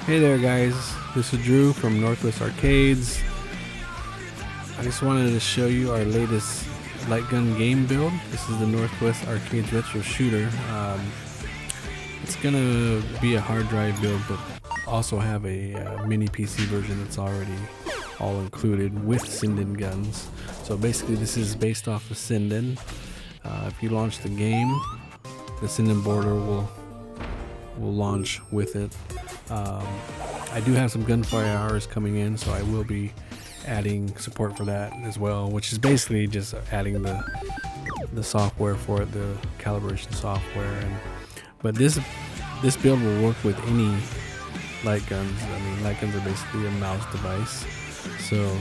Hey there guys, this is Drew from Northwest Arcades. I just wanted to show you our latest Lightgun game build. This is the Northwest Arcades RetroShooter. It's gonna be a hard drive build, but also have a mini PC version that's already all included with Sinden guns. So basically this is based off of Sinden. If you launch the game, the Sinden border will launch with it. I do have some gunfire hours coming in, so I will be adding support for that as well, which is basically just adding the software for it, the calibration software. But this build will work with any light guns. I mean, light guns are basically a mouse device, so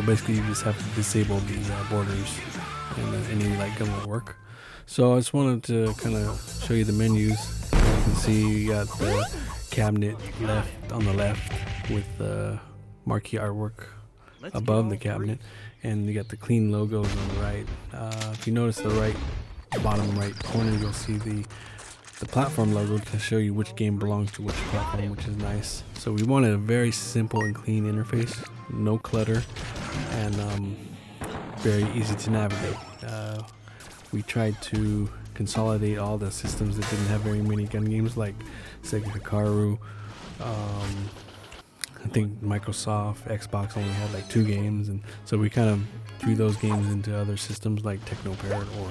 basically you just have to disable the borders and any light gun will work. So I just wanted to kind of show you the menus. As you can see, you got the cabinet on the left with the marquee artwork above the cabinet, and you got the clean logos on the right. If you notice the bottom right corner, you'll see the platform logo to show you which game belongs to which platform, which is nice. So we wanted a very simple and clean interface, no clutter, and very easy to navigate. We tried to consolidate all the systems that didn't have very many gun games, like Sega Hikaru. I think Microsoft, Xbox only had like 2 games, and so we kind of threw those games into other systems like TeknoParrot or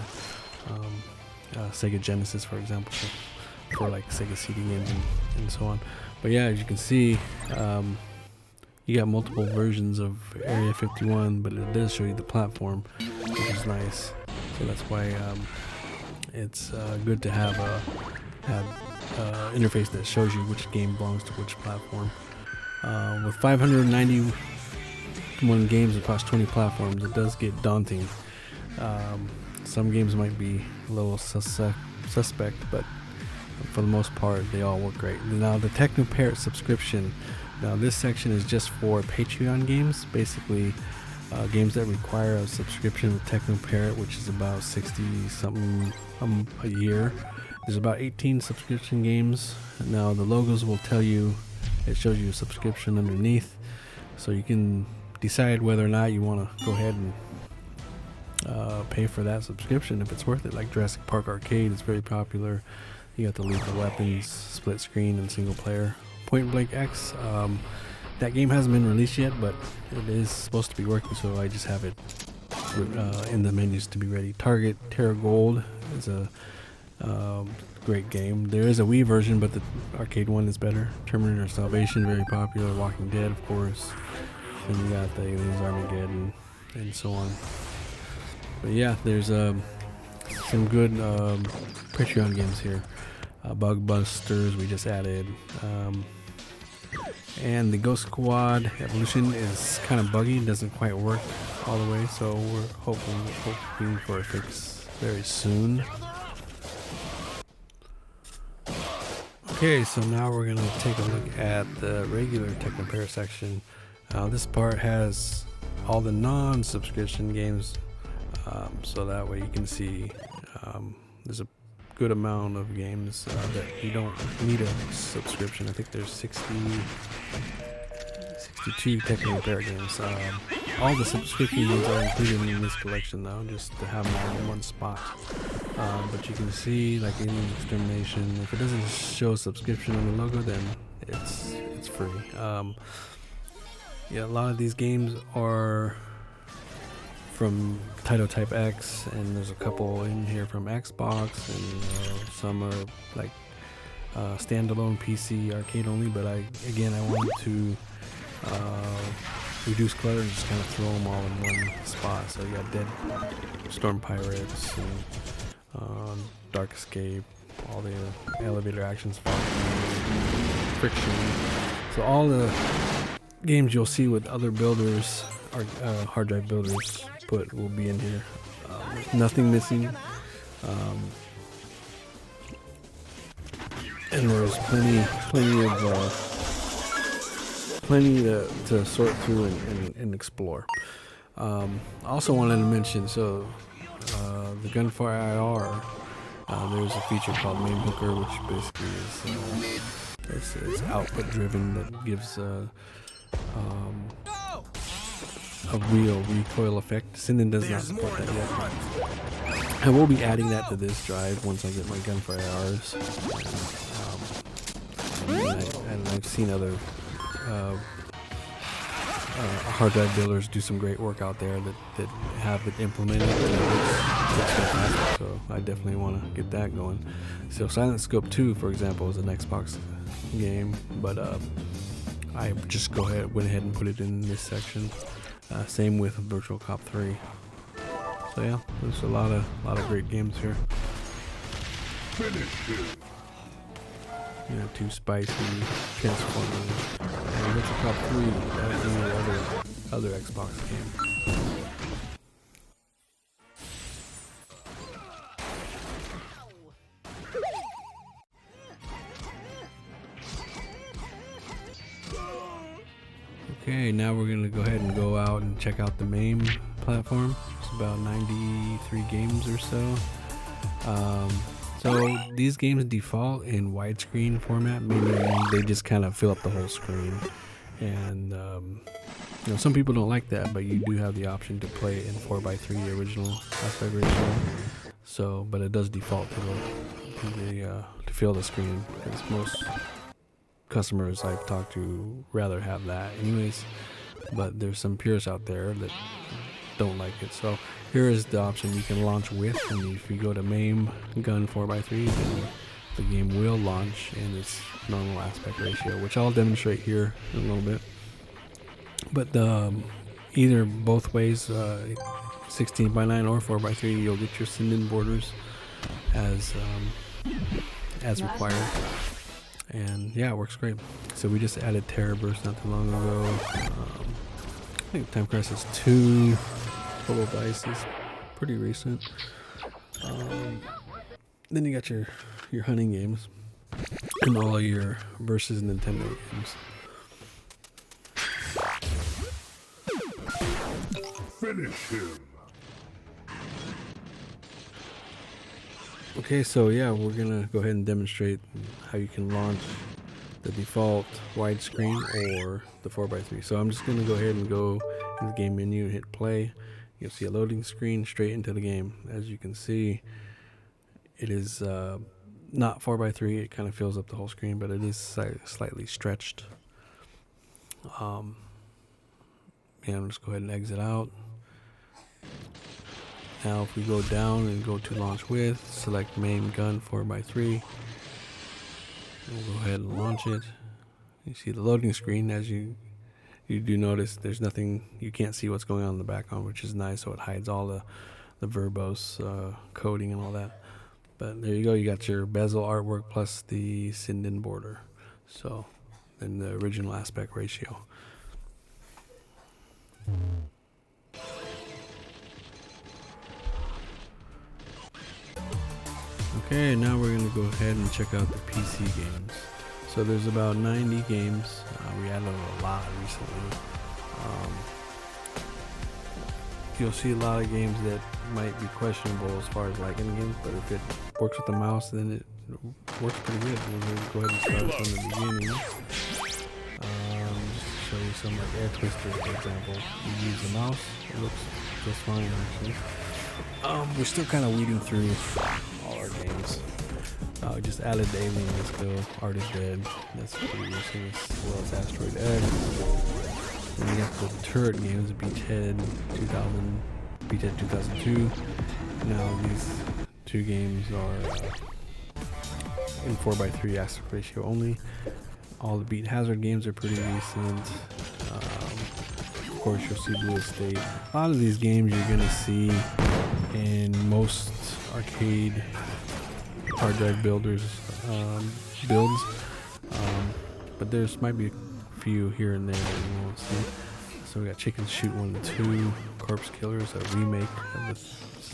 Sega Genesis, for example, for like Sega CD games and so on. But yeah, as you can see, you got multiple versions of Area 51, but it does show you the platform, which is nice. So that's why it's good to have a interface that shows you which game belongs to which platform. With 591 games across 20 platforms, it does get daunting. Some games might be a little suspect, but for the most part, they all work great. Now, the TeknoParrot Subscription. Now, this section is just for Patreon games, basically games that require a subscription with TeknoParrot, which is about 60-something a year. There's about 18 subscription games. Now, the logos will tell you, it shows you a subscription underneath, so you can decide whether or not you want to go ahead and pay for that subscription if it's worth it. Like Jurassic Park Arcade is very popular. You got the Lethal Weapons, split screen, and single player. Point Blank X, that game hasn't been released yet, but it is supposed to be working, so I just have it in the menus to be ready. Target Terra Gold is a great game. There is a Wii version, but the arcade one is better. Terminator Salvation, very popular. Walking Dead, of course. And you got the Aliens Armageddon and so on. But yeah, there's some good Patreon games here. Bug Busters we just added. And the Ghost Squad Evolution is kind of buggy, doesn't quite work all the way, so we're hoping for a fix very soon. Okay, so now we're going to take a look at the regular TeknoParrot section. This part has all the non-subscription games, so that way you can see there's a good amount of games that you don't need a subscription. I think there's 62 TeknoParrot games. All the subscription games are included in this collection though, just to have them all in one spot. But you can see, like Alien Extermination, if it doesn't show subscription on the logo, then it's free. Yeah, a lot of these games are from Title Type X, and there's a couple in here from Xbox, and some are like standalone PC arcade only. But I wanted to reduce clutter and just kind of throw them all in one spot. So you got Dead Storm Pirates and Dark Escape, all the elevator actions, friction. So all the games you'll see with other builders, hard drive builders, will be in here. There's nothing missing, and there's plenty to sort through and explore. I also wanted to mention, so the Gunfire IR, there's a feature called Mamehooker, which basically is It's output driven, that gives a real recoil effect. Sinden does not support that yet. I will be adding that to this drive once I get my Gunfire R's. And I've seen other hard drive builders do some great work out there that have it implemented, and it looks fantastic. So I definitely want to get that going. So Silent Scope 2, for example, is an Xbox game, but I just went ahead and put it in this section. Same with Virtual Cop 3. So yeah, there's a lot of great games here. You know, Too Spicy, Transformers, and Virtual Cop 3. That's another other Xbox game. Okay, now we're gonna go ahead and go out and check out the MAME platform. It's about 93 games or so. So these games default in widescreen format, meaning they just kind of fill up the whole screen. And you know, some people don't like that, but you do have the option to play it in 4:3, the original aspect ratio. So, but it does default to fill the screen, because most customers I've talked to rather have that anyways, but there's some purists out there that don't like it. So here is the option you can launch with, and if you go to MAME Gun 4:3, then the game will launch in its normal aspect ratio, which I'll demonstrate here in a little bit. But either both ways, 16:9 or 4:3, you'll get your Sinden borders as required. And yeah, it works great. So we just added Terror Burst not too long ago. I think Time Crisis 2, Total Dice is pretty recent. Then you got your hunting games and all of your versus Nintendo games. Finish him. Okay, so yeah, we're gonna go ahead and demonstrate how you can launch the default widescreen or the 4:3. So I'm just gonna go ahead and go in the game menu and hit play. You'll see a loading screen straight into the game. As you can see, it is not 4:3. It kind of fills up the whole screen, but it is slightly stretched. And I'll just go ahead and exit out. Now if we go down and go to launch with, select MAME Gun 4:3, we'll go ahead and launch it. You see the loading screen. As you do notice, there's nothing, you can't see what's going on in the background, which is nice, so it hides all the verbose coding and all that. But there you go, you got your bezel artwork plus the Sinden border, so in the original aspect ratio. Okay, now we're going to go ahead and check out the PC games. So there's about 90 games. We added a lot recently. You'll see a lot of games that might be questionable as far as liking games, but if it works with the mouse, then it works pretty good. We'll go ahead and start from the beginning. Just to show you some like Air Twister, for example. You use the mouse, it looks just fine actually. We're still kind of weeding through all our games. We just added the Alien Disco, Art is Dead, that's pretty recent, as well as Asteroid X. Then we got the turret games, Beachhead 2002. Now these two games are in 4:3 aspect ratio only. All the Beat Hazard games are pretty recent. Of course, you'll see Blue Estate. A lot of these games you're going to see in most arcade hard drive builders builds, but there's might be a few here and there that you won't see. So we got Chicken Shoot 1 and 2, Corpse Killers, a remake of the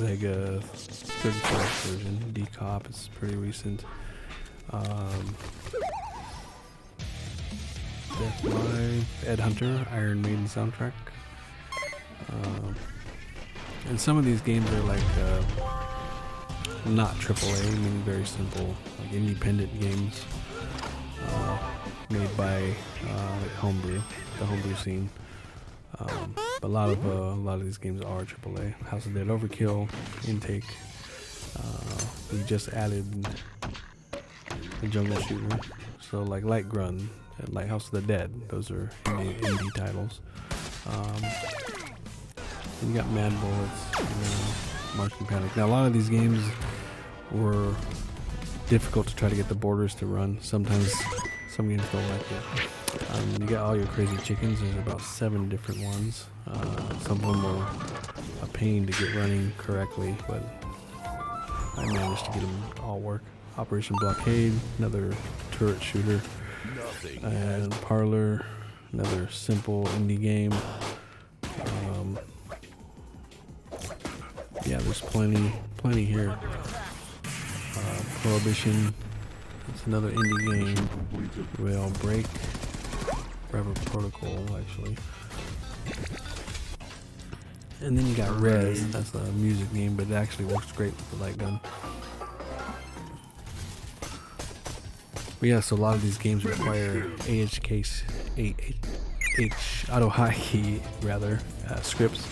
Sega 35 version. D-Cop is pretty recent. Death Live, Ed Hunter, Iron Maiden soundtrack. And some of these games are like not AAA, meaning very simple, like independent games. made by like homebrew, the homebrew scene. But a lot of these games are AAA. House of Dead Overkill, Intake. We just added a jungle shooter, so like Lightgun and like House of the Dead. Those are indie titles. You got Mad Bullets, Martian Panic. Now a lot of these games were difficult to try to get the borders to run. Sometimes some games don't like it. You got all your crazy chickens. There's about 7 different ones. Some of them are a pain to get running correctly, but I managed to get them all work. Operation Blockade, another turret shooter, and Parlor, another simple indie game. Yeah, there's plenty here. Prohibition, it's another indie game. Rail Break, Forever Protocol, actually. And then you got Rez, that's a music game, but it actually works great with the light gun. But yeah, so a lot of these games require auto high key scripts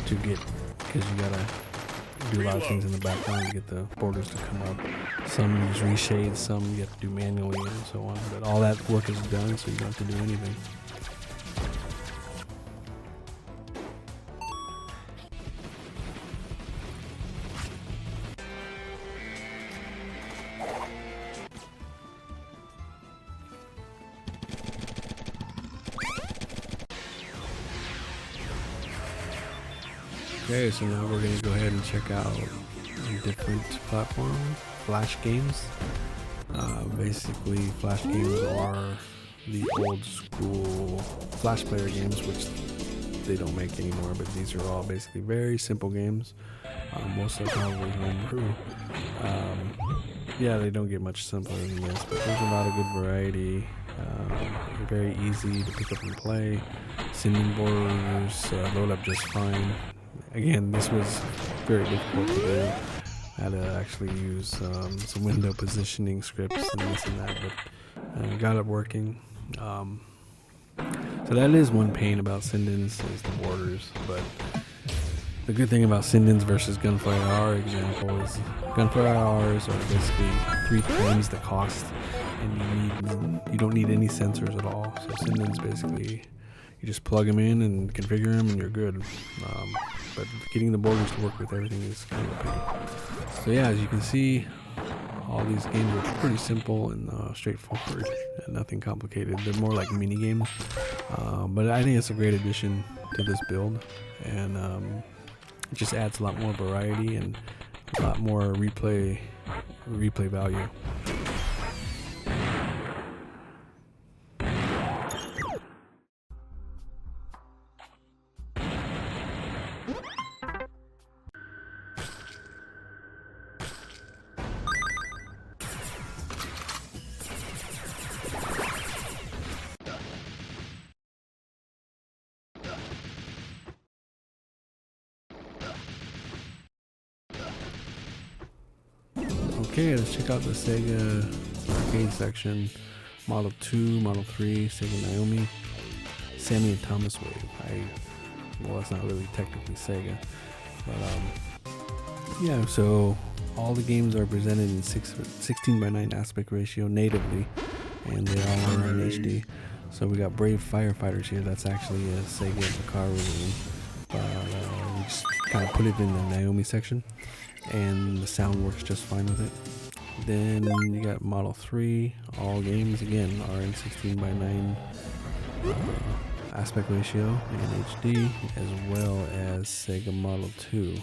to get, because you gotta do a lot of things in the background to get the borders to come up. Some use reshades, some you have to do manually, and so on. But all that work is done, so you don't have to do anything. Okay, so now we're going to go ahead and check out different platform Flash games. Basically, Flash games are the old school Flash player games, which they don't make anymore, but these are all basically very simple games. Most of the time we homebrew. Yeah, they don't get much simpler than this, but there's a lot of good variety. Very easy to pick up and play. Sinden borders load up just fine. Again, this was very difficult to do. I had to actually use some window positioning scripts and this and that, but I got it working. So that is one pain about Sinden's, is the borders. But the good thing about Sinden's versus Gunfire R example is Gunfire R's are basically 3 times the cost, and you don't need any sensors at all. So Sinden's basically, you just plug them in and configure them and you're good. But getting the borders to work with everything is kind of a pain. So yeah, as you can see, all these games are pretty simple and straightforward and nothing complicated. They're more like mini games, but I think it's a great addition to this build, and it just adds a lot more variety and a lot more replay value. Okay, let's check out the Sega arcade section. Model 2, Model 3, Sega Naomi, Sammy and Thomas Wave. Well, that's not really technically Sega, but yeah. So all the games are presented in 16:9 aspect ratio natively, and they all are in HD. So we got Brave Firefighters here. That's actually a Sega car version. We just kind of put it in the Naomi section, and the sound works just fine with it. Then you got Model 3. All games again are in 16:9 aspect ratio and HD, as well as Sega Model 2.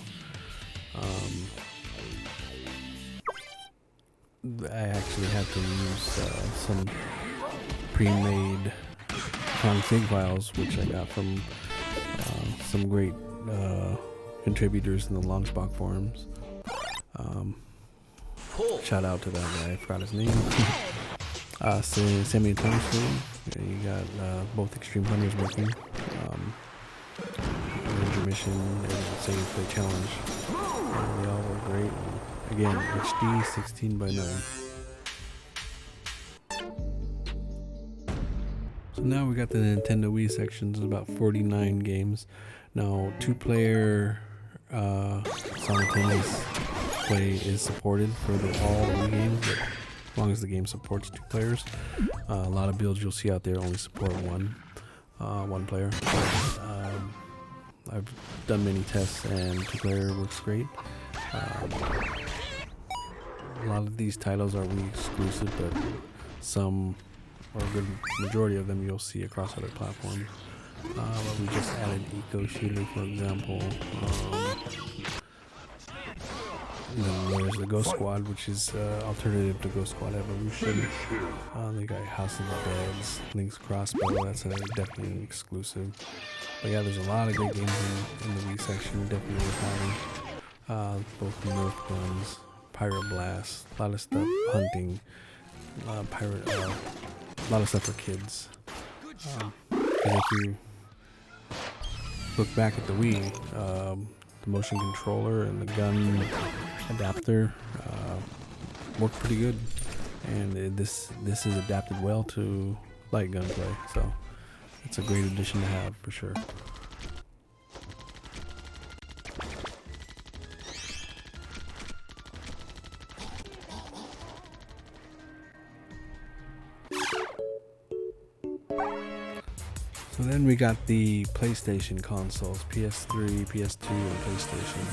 I actually had to use some pre-made config files, which I got from some great contributors in the Launchbox forums. Shout out to that guy, I forgot his name. Sammy and Thomas Wave. You got both Extreme Hunters working. Ranger Mission and Save Play Challenge. They all work great. Again, HD 16:9. So now we got the Nintendo Wii section. There's about 49 games. Now 2-player simultaneous play is supported for all Wii games, but as long as the game supports 2 players. A lot of builds you'll see out there only support one player. I've done many tests and 2-player works great. A lot of these titles are Wii exclusive, but some, or a good majority of them, you'll see across other platforms. But we just added RetroShooter, for example. Then there's the Ghost Squad, which is alternative to Ghost Squad Evolution. They got House of the Dead, Link's Crossbow. That's definitely exclusive. But yeah, there's a lot of great games in the Wii section. Definitely worth having. Both Nerf guns, Pirate Blast, a lot of stuff, hunting, a lot of stuff for kids. And if you look back at the Wii, the motion controller and the gun adapter work pretty good, and this is adapted well to light gun play, so it's a great addition to have for sure. So then we got the PlayStation consoles, PS3, PS2, and PlayStation.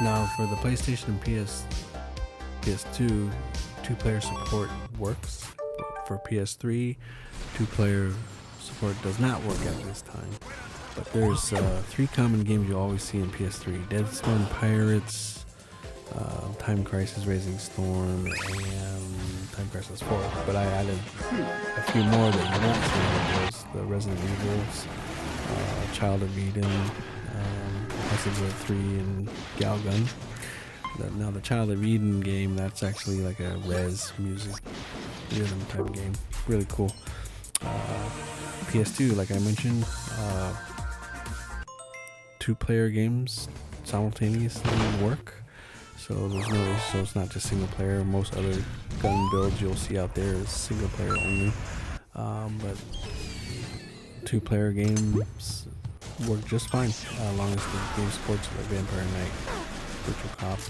Now for the PlayStation and PS2, 2-player support works. For PS3, 2-player support does not work at this time. But there's 3 common games you always see in PS3: Dead Stone Pirates, Time Crisis Raising Storm, and Time Crisis 4. But I added a few more that you won't see in those: the Resident Evils, Child of Eden, Resident 3, and Galgun. Now the Child of Eden game, that's actually like a res music rhythm type game. Really cool. PS2, like I mentioned, 2-player games simultaneously work. So so it's not just single player. Most other gun builds you'll see out there is single player only. But 2-player games work just fine, as long as the game supports like Vampire Knight, Virtual Cop,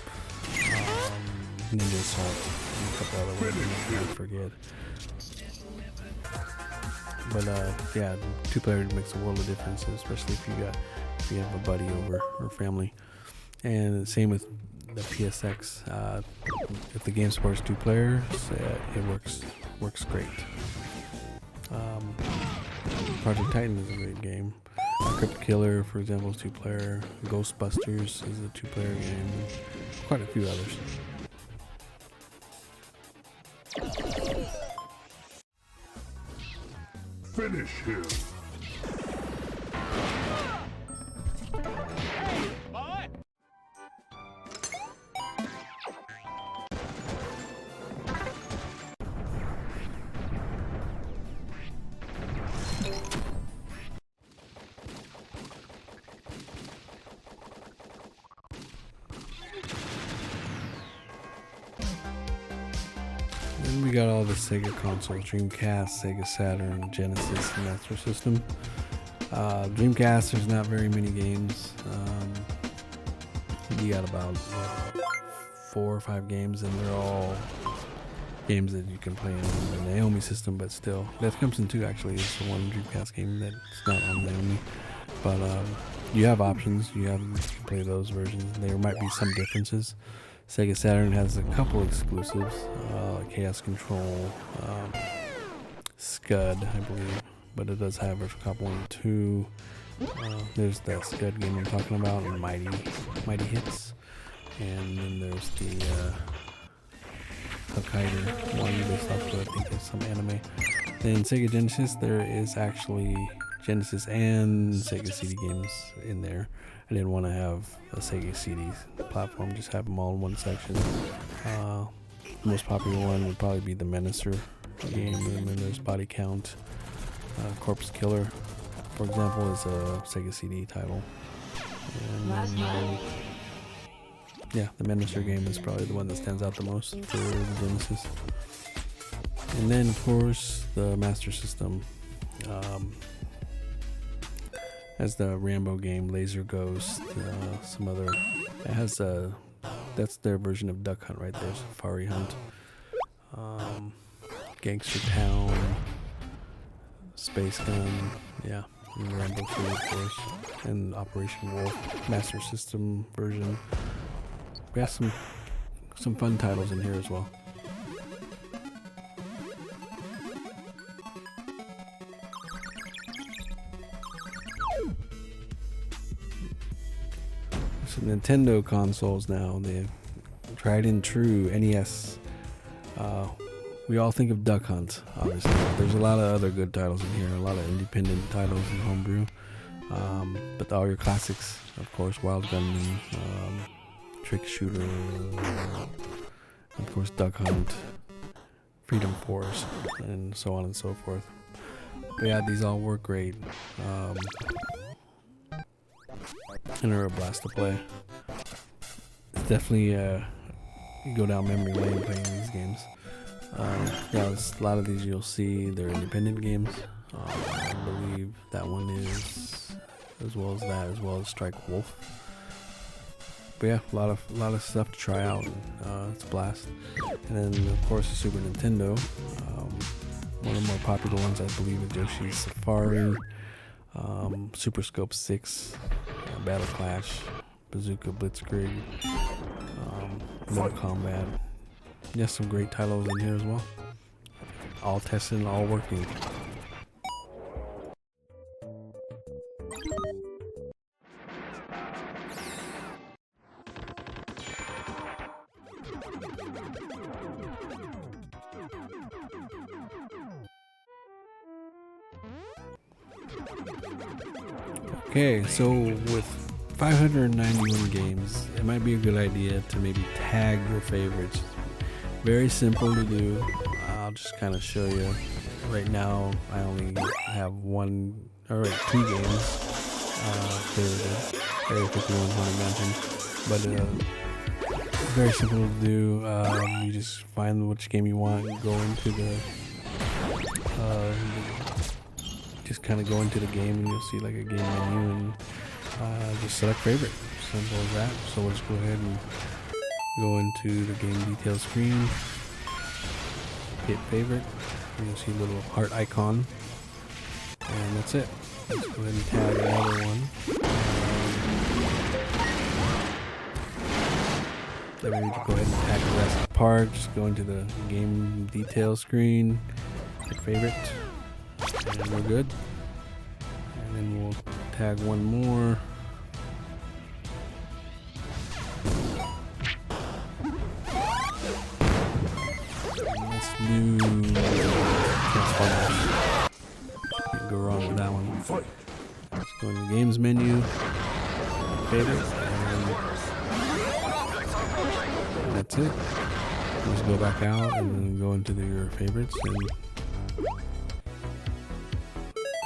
Ninja Assault, and a couple other ones I forget. But yeah, 2-player makes a world of difference, especially if you have a buddy over or family. And same with the PSX. If the game supports 2 players, it works great. Project Titan is a great game. Crypt Killer, for example, is 2-player. Ghostbusters is a 2-player game. Quite a few others. Finish him. Then we got all the Sega consoles: Dreamcast, Sega Saturn, Genesis, and Master System. Dreamcast, there's not very many games. We got about 4 or 5 games, and they're all games that you can play in the Naomi system, but still. Death Crimson 2 actually is the one Dreamcast game that's not on Naomi. But you have options. You can play those versions. There might be some differences. Sega Saturn has a couple exclusives, Chaos Control, Scud, I believe, but it does have Virtual Cop 1 and 2. There's that Scud game I'm talking about, and Mighty Hits, and then there's the Hokkaido one based off of, I think there's some anime. Then Sega Genesis, there is actually Genesis and Sega CD games in there. I didn't want to have a Sega CD platform, just have them all in one section. The most popular one would probably be the Menacer game, and then there's Body Count. Corpse Killer, for example, is a Sega CD title. And then, yeah, the Menacer game is probably the one that stands out the most for the Genesis. And then of course the Master System has the Rambo game, Laser Ghost, some other. It has that's their version of Duck Hunt right there, Safari Hunt, Gangster Town, Space Gun, yeah, and Rambo 2 of course, and Operation Wolf Master System version. We have some fun titles in here as well. Some Nintendo consoles now, the tried and true NES. We all think of Duck Hunt, obviously. There's a lot of other good titles in here, a lot of independent titles and homebrew. But all your classics, of course, Wild Gunman, Trick Shooter, of course Duck Hunt, Freedom Force, and so on and so forth. But yeah, these all work great. And they're a blast to play. It's definitely you go down memory lane playing these games. Yeah, a lot of these you'll see they're independent games. I believe that one is, as well as Strike Wolf. But yeah, a lot of stuff to try out. It's a blast. And then of course the Super Nintendo. One of the more popular ones I believe is Yoshi's Safari, Super Scope 6, Battle Clash, Bazooka Blitzkrieg, Mortal Kombat. Yes, some great titles in here as well. All tested, all working. Okay, so with 591 games, it might be a good idea to maybe tag your favorites. Very simple to do. I'll just kind of show you. Right now, I only have two games favorited. Area 51 I mentioned, but very simple to do. You just find which game you want, go into the just kind of go into the game and you'll see like a game menu and just select favorite. Simple as that. So we'll just go ahead and go into the game details screen, hit favorite, and you'll see a little heart icon, and that's it. Let's go ahead and tag another one. Then we need to go ahead and tag the rest of the part. Just go into the game details screen, hit favorite, and we're good. And then we'll tag one more. And let's do Transformers. Can't go wrong with that one. Let's go in the games menu, favorite, and that's it. Just go back out and then go into your favorites, and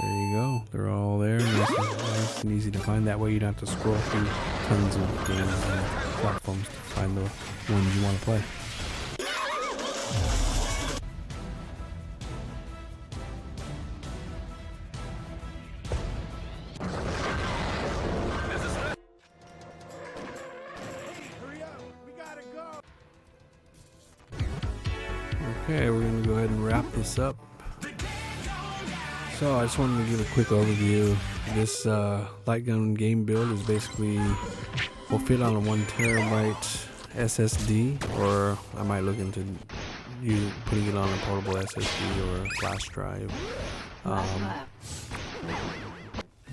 there you go. They're all there. Nice and easy to find. That way you don't have to scroll through tons of games and platforms to find the ones you want to play. Okay, we're going to go ahead and wrap this up. So I just wanted to give a quick overview. This Lightgun game build is basically will fit on a 1 terabyte SSD, or I might look into putting it on a portable SSD or a flash drive.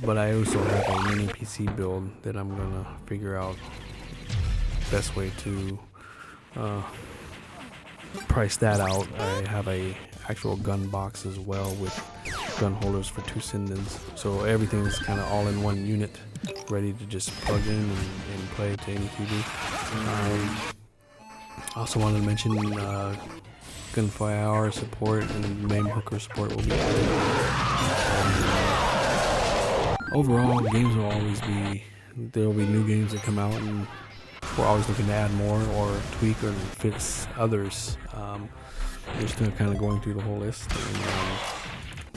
But I also have a mini PC build that I'm gonna figure out best way to price that out. I have a actual gun box as well with gun holders for 2 Sindens, so everything's kind of all in one unit, ready to just plug in and play to any TV. Also wanted to mention Gunfire Hour support and Mamehooker support will be added. Overall, games will always be, there will be new games that come out, and we're always looking to add more or tweak or fix others. We're still kind of going through the whole list, and,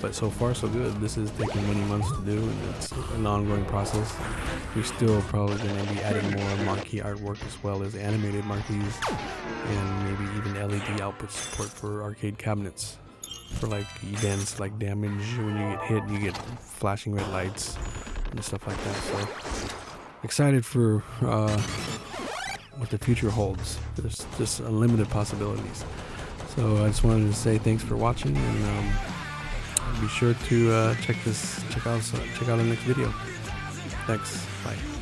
but so far so good. This is taking many months to do, and it's an ongoing process. We're still probably going to be adding more marquee artwork as well as animated marquees, and maybe even LED output support for arcade cabinets for like events like damage. When you get hit, you get flashing red lights and stuff like that. So excited for what the future holds. There's just unlimited possibilities. So I just wanted to say thanks for watching, and be sure to check out the next video. Thanks. Bye.